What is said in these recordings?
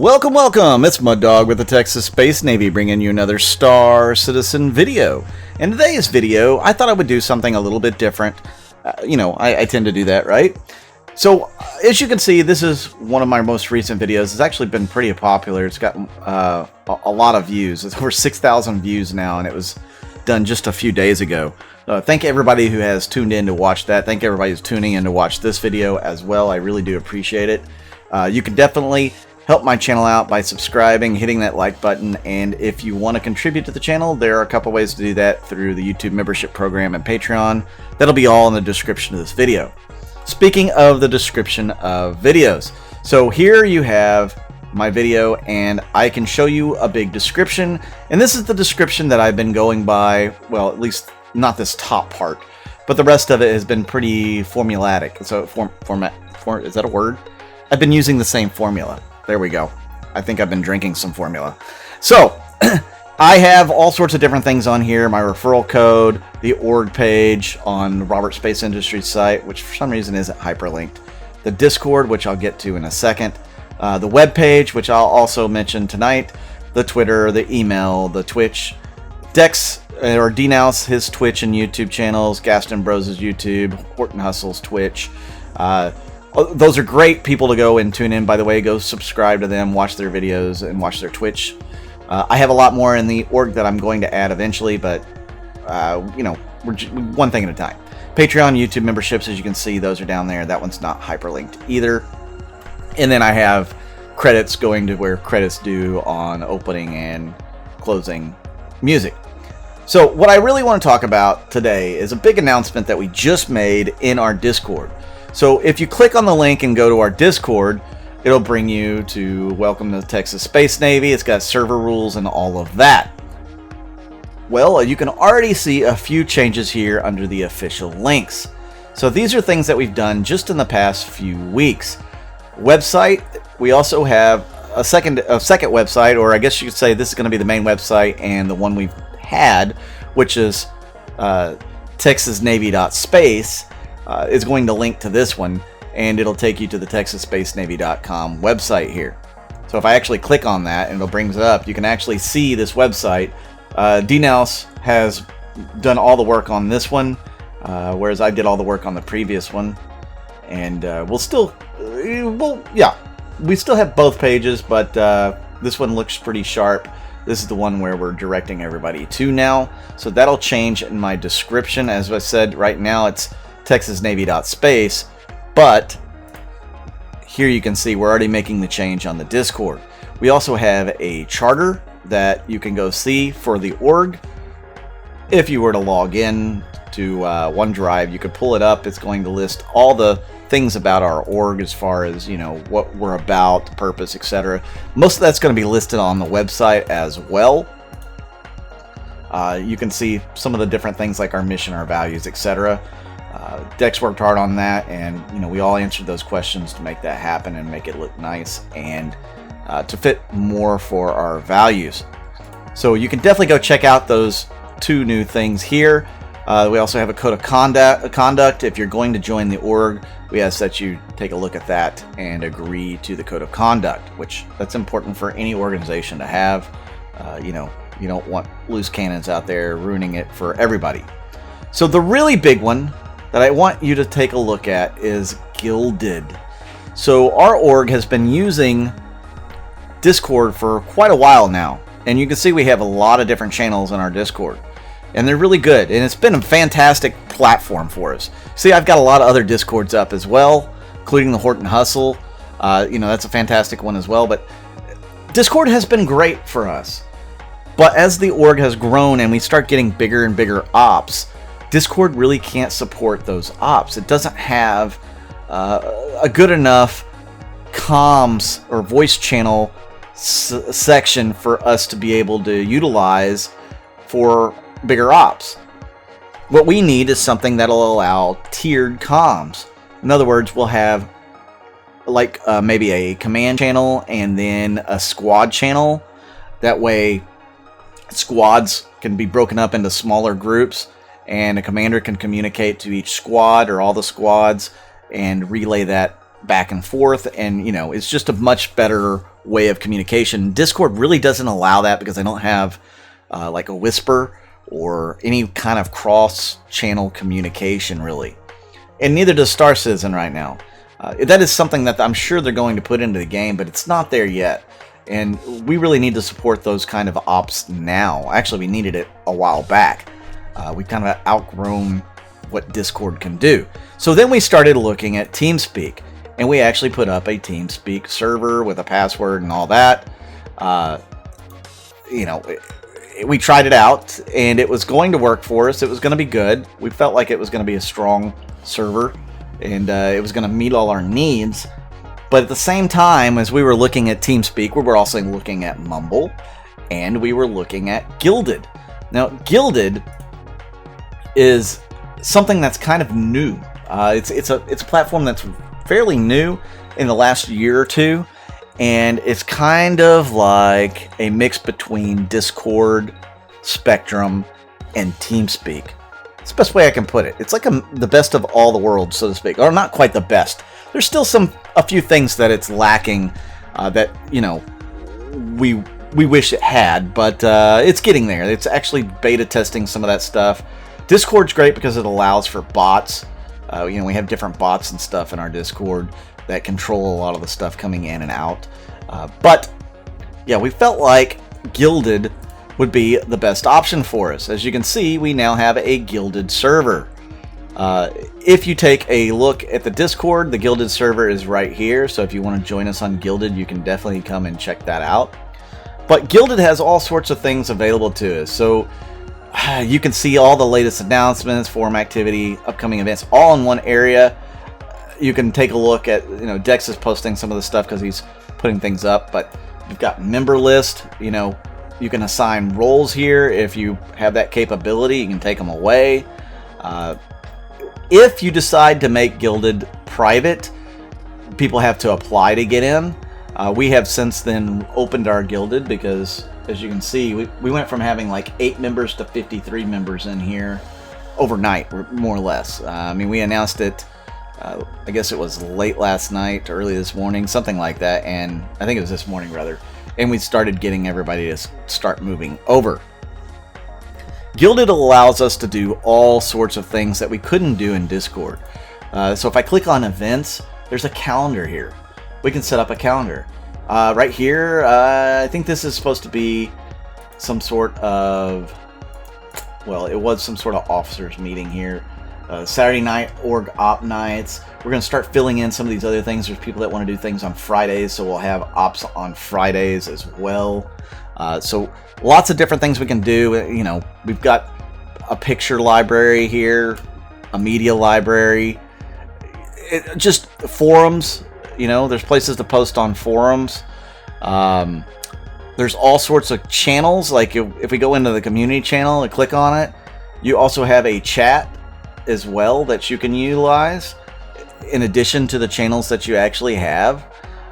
Welcome, welcome! It's Mud Dog with the Texas Space Navy bringing you another Star Citizen video. In today's video, I thought I would do something a little bit different. I tend to do that, right? So, as you can see, this is one of my most recent videos. It's actually been pretty popular. It's got a lot of views. It's over 6,000 views now, and it was done just a few days ago. Thank everybody who has tuned in to watch that. Thank everybody who's tuning in to watch this video as well. I really do appreciate it. You can definitely help my channel out by subscribing, hitting that like button, and if you want to contribute to the channel, there are a couple ways to do that through the YouTube membership program and Patreon. That'll be all in the description of this video. Speaking of the description of videos, so here you have my video, and I can show you a big description, and this is the description that I've been going by, well, at least not this top part, but the rest of it has been pretty formulatic. So is that a word? I've been using the same formula. There we go. I think I've been drinking some formula. So, I have all sorts of different things on here. My referral code, the org page on Robert Space Industries site, which for some reason isn't hyperlinked. The Discord, which I'll get to in a second. The webpage, which I'll also mention tonight. The Twitter, the email, the Twitch. Dnaus, his Twitch and YouTube channels. Gastonbros YouTube. HortonHustle's Twitch. Those are great people to go and tune in, by the way. Go subscribe to them, watch their videos, and watch their Twitch. I have a lot more in the org that I'm going to add eventually, but, we're one thing at a time. Patreon, YouTube memberships, as you can see, those are down there. That one's not hyperlinked either. And then I have credits going to where credits due on opening and closing music. So what I really want to talk about today is a big announcement that we just made in our Discord. So if you click on the link and go to our Discord, it'll bring you to welcome to the Texas Space Navy. It's got server rules and all of that. Well, you can already see a few changes here under the official links. So these are things that we've done just in the past few weeks. Website, we also have a second website, or I guess you could say this is going to be the main website and the one we've had, which is TexasNavy.space. Is going to link to this one, and it'll take you to the TexasSpaceNavy.com website here. So if I actually click on that and it'll bring it up, you can actually see this website. Dnaus has done all the work on this one, whereas I did all the work on the previous one. And we still have both pages, but this one looks pretty sharp. This is the one where we're directing everybody to now. So that'll change in my description. As I said, right now it's TexasNavy.space, but here you can see we're already making the change on the Discord. We also have a charter that you can go see for the org. If you were to log in to OneDrive, you could pull it up. It's going to list all the things about our org as far as, what we're about, the purpose, etc. Most of that's going to be listed on the website as well. You can see some of the different things like our mission, our values, etc. Dex worked hard on that, and we all answered those questions to make that happen and make it look nice and to fit more for our values. So you can definitely go check out those two new things here. We also have a code of conduct. If you're going to join the org, we ask that you take a look at that and agree to the code of conduct, which that's important for any organization to have. You don't want loose cannons out there ruining it for everybody. So the really big one that I want you to take a look at is Gilded. So our org has been using Discord for quite a while now, and you can see we have a lot of different channels in our Discord, and they're really good, and it's been a fantastic platform for us. See, I've got a lot of other Discords up as well, including the Horton Hustle. That's a fantastic one as well, but Discord has been great for us. But as the org has grown and we start getting bigger and bigger ops, Discord really can't support those ops. It doesn't have a good enough comms or voice channel section for us to be able to utilize for bigger ops. What we need is something that'll allow tiered comms. In other words, we'll have maybe a command channel and then a squad channel. That way squads can be broken up into smaller groups, and a commander can communicate to each squad or all the squads and relay that back and forth, and it's just a much better way of communication. Discord really doesn't allow that because I don't have like a whisper or any kind of cross-channel communication, really. And neither does Star Citizen right now. That is something that I'm sure they're going to put into the game, but it's not there yet. And we really need to support those kind of ops now. Actually, we needed it a while back. We kind of outgrown what Discord can do. So then we started looking at TeamSpeak, and we actually put up a TeamSpeak server with a password and all that. You know, we tried it out, and it was going to work for us. It was going to be good. We felt like it was going to be a strong server, and it was going to meet all our needs. But at the same time, as we were looking at TeamSpeak, we were also looking at Mumble, and we were looking at Guilded. Now, Guilded is something that's kind of new. It's a platform that's fairly new in the last year or two, and it's kind of like a mix between Discord, Spectrum, and TeamSpeak. It's the best way I can put it. It's like the best of all the worlds, so to speak, or not quite the best. There's still a few things that it's lacking that, you know, we wish it had, but it's getting there. It's actually beta testing some of that stuff. Discord's great because it allows for bots. You know, we have different bots and stuff in our Discord that control a lot of the stuff coming in and out. But yeah, we felt like Guilded would be the best option for us. As you can see, we now have a Guilded server. If you take a look at the Discord, the Guilded server is right here. So if you want to join us on Guilded, you can definitely come and check that out. But Guilded has all sorts of things available to us. So you can see all the latest announcements, forum activity, upcoming events, all in one area. You can take a look at, you know, Dex is posting some of the stuff because he's putting things up. But you've got member list. You know, you can assign roles here. If you have that capability, you can take them away. If you decide to make Guilded private, people have to apply to get in. We have since then opened our Guilded because, as you can see, we went from having like 8 members to 53 members in here overnight, more or less. I mean, we announced it, I guess it was late last night, early this morning, something like that, and I think it was this morning, rather. And we started getting everybody to start moving over. Guilded allows us to do all sorts of things that we couldn't do in Discord. So if I click on events, there's a calendar here. We can set up a calendar. Right here, I think this is supposed to be some sort of, well, it was some sort of officers meeting here. Saturday night org op nights. We're going to start filling in some of these other things. There's people that want to do things on Fridays, so we'll have ops on Fridays as well. So lots of different things we can do. You know, we've got a picture library here, a media library, just forums. You know, there's places to post on forums. There's all sorts of channels. Like if we go into the community channel and click on it, you also have a chat as well that you can utilize in addition to the channels that you actually have.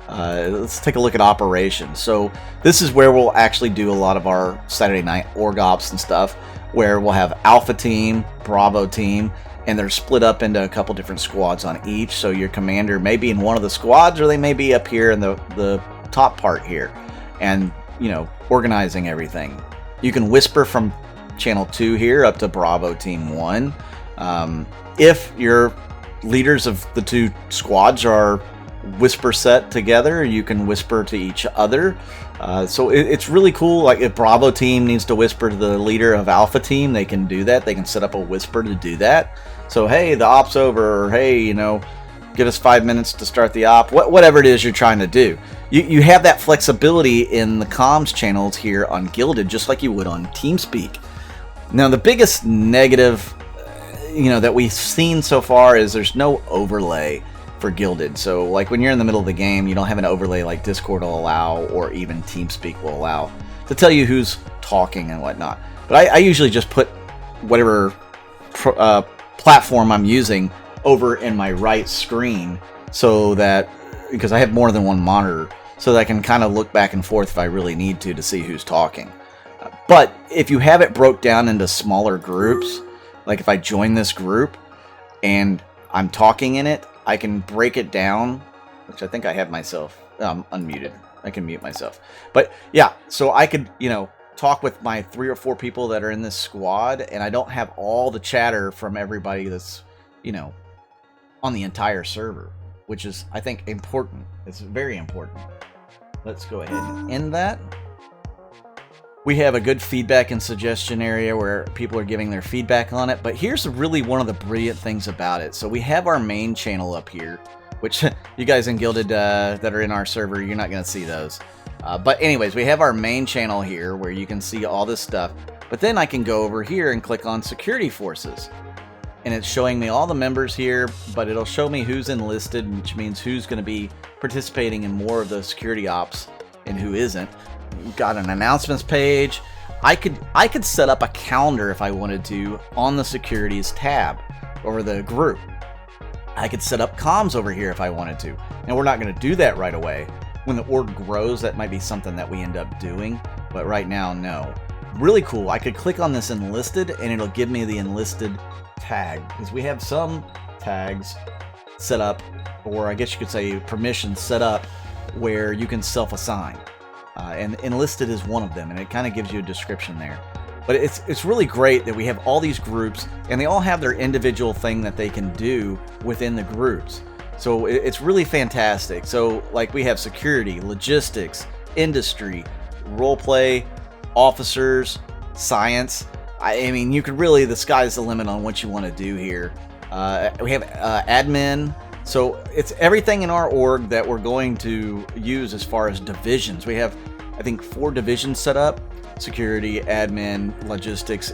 Let's take a look at operations. So this is where we'll actually do a lot of our Saturday night org ops and stuff, where we'll have Alpha Team, Bravo Team, and they're split up into a couple different squads on each. So your commander may be in one of the squads, or they may be up here in the top part here, and, you know, organizing everything. You can whisper from channel 2 here up to Bravo Team 1. If your leaders of the 2 squads are whisper set together, you can whisper to each other. So it's really cool. Like if Bravo Team needs to whisper to the leader of Alpha Team, they can do that. They can set up a whisper to do that. So, hey, the op's over, or hey, you know, give us 5 minutes to start the op. Whatever it is you're trying to do. You have that flexibility in the comms channels here on Guilded, just like you would on TeamSpeak. Now, the biggest negative, you know, that we've seen so far is there's no overlay for Guilded. So like when you're in the middle of the game, you don't have an overlay like Discord will allow, or even TeamSpeak will allow, to tell you who's talking and whatnot. But I usually just put whatever platform I'm using over in my right screen, so that, because I have more than one monitor, so that I can kind of look back and forth if I really need to see who's talking. But if you have it broke down into smaller groups, like if I join this group and I'm talking in it, I can break it down, which I think I have myself unmuted. I can mute myself. But yeah, so I could, you know, talk with my 3 or 4 people that are in this squad, and I don't have all the chatter from everybody that's, you know, on the entire server, which is, I think, important. It's very important. Let's go ahead and end that. We have a good feedback and suggestion area where people are giving their feedback on it, but here's really one of the brilliant things about it. So we have our main channel up here, which you guys in Gilded that are in our server, you're not going to see those. But anyways, we have our main channel here where you can see all this stuff. But then I can go over here and click on Security Forces. And it's showing me all the members here, but it'll show me who's enlisted, which means who's going to be participating in more of the security ops and who isn't. We've got an announcements page. I could set up a calendar if I wanted to on the securities tab over the group. I could set up comms over here if I wanted to. Now we're not going to do that right away. When the org grows, that might be something that we end up doing, but right now, no. Really cool. I could click on this enlisted and it'll give me the enlisted tag, because we have some tags set up, or I guess you could say permissions set up, where you can self-assign. And enlisted is one of them, and it kind of gives you a description there. But it's really great that we have all these groups, and they all have their individual thing that they can do within the groups. So it's really fantastic. So like we have security, logistics, industry, roleplay, officers, science. I mean, you could really, the sky's the limit on what you want to do here. We have admin. So it's everything in our org that we're going to use as far as divisions. We have, I think, 4 divisions set up: security, admin, logistics,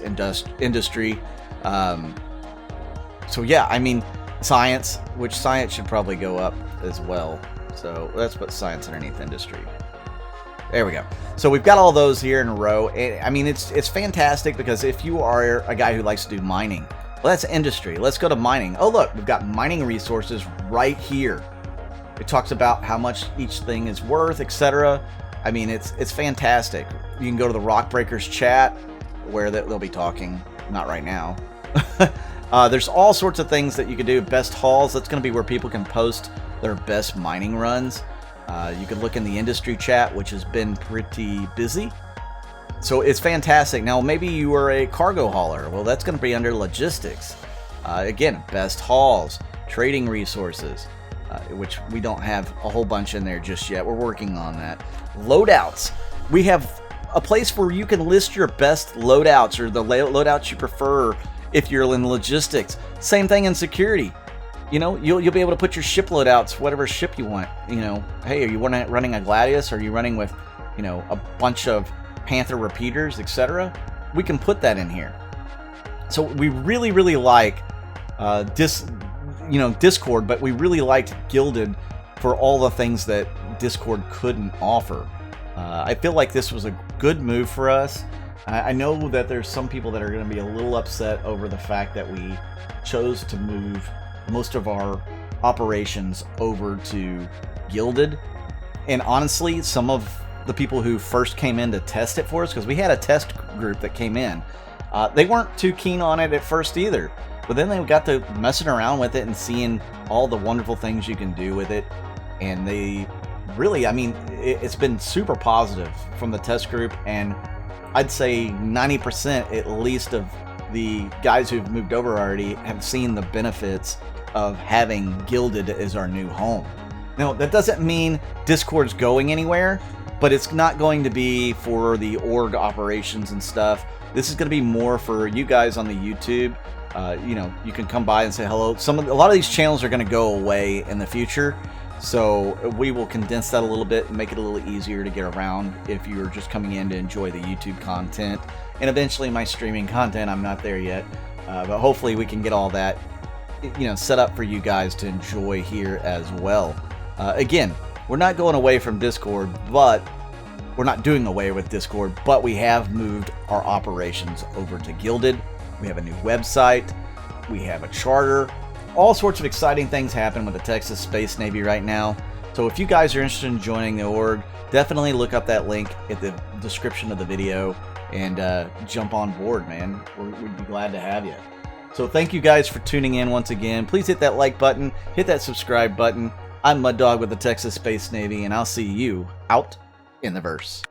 industry. So yeah, I mean, science, which science should probably go up as well. So let's put science underneath industry. There we go. So we've got all those here in a row. I mean, it's fantastic, because if you are a guy who likes to do mining, well, that's industry. Let's go to mining. Oh, look, we've got mining resources right here. It talks about how much each thing is worth, etc. I mean, it's fantastic. You can go to the Rock Breakers chat where they'll be talking. Not right now. There's all sorts of things that you can do. Best hauls, that's going to be where people can post their best mining runs. You can look in the industry chat, which has been pretty busy. So it's fantastic. Now, maybe you are a cargo hauler. Well, that's going to be under logistics. Again, best hauls, trading resources, which we don't have a whole bunch in there just yet. We're working on that. Loadouts. We have a place where you can list your best loadouts, or the loadouts you prefer if you're in logistics. Same thing in security. You know, you'll be able to put your ship loadouts, whatever ship you want. You know, hey, are you running a Gladius? Or are you running with, you know, a bunch of Panther repeaters, etc.? We can put that in here. So we really, really like Discord, but we really liked Gilded for all the things that Discord couldn't offer. I feel like this was a good move for us. I know that there's some people that are going to be a little upset over the fact that we chose to move most of our operations over to Gilded. And honestly, some of the people who first came in to test it for us, because we had a test group that came in, they weren't too keen on it at first either. But then they got to messing around with it and seeing all the wonderful things you can do with it. And they really, I mean, it's been super positive from the test group. And I'd say 90% at least of the guys who've moved over already have seen the benefits of having Gilded as our new home. Now, that doesn't mean Discord's going anywhere, but it's not going to be for the org operations and stuff. This is going to be more for you guys on the YouTube. You know, you can come by and say hello. A lot of these channels are going to go away in the future, so we will condense that a little bit and make it a little easier to get around if you're just coming in to enjoy the YouTube content. And eventually my streaming content, I'm not there yet, but hopefully we can get all that, you know, set up for you guys to enjoy here as well. Again, we're not going away from Discord, but we're not doing away with Discord, but we have moved our operations over to Gilded. We have a new website. We have a charter. All sorts of exciting things happen with the Texas Space Navy right now. So if you guys are interested in joining the org, definitely look up that link in the description of the video and jump on board, man. We'd be glad to have you. So thank you guys for tuning in once again. Please hit that like button, hit that subscribe button. I'm Mud Dog with the Texas Space Navy, and I'll see you out in the verse.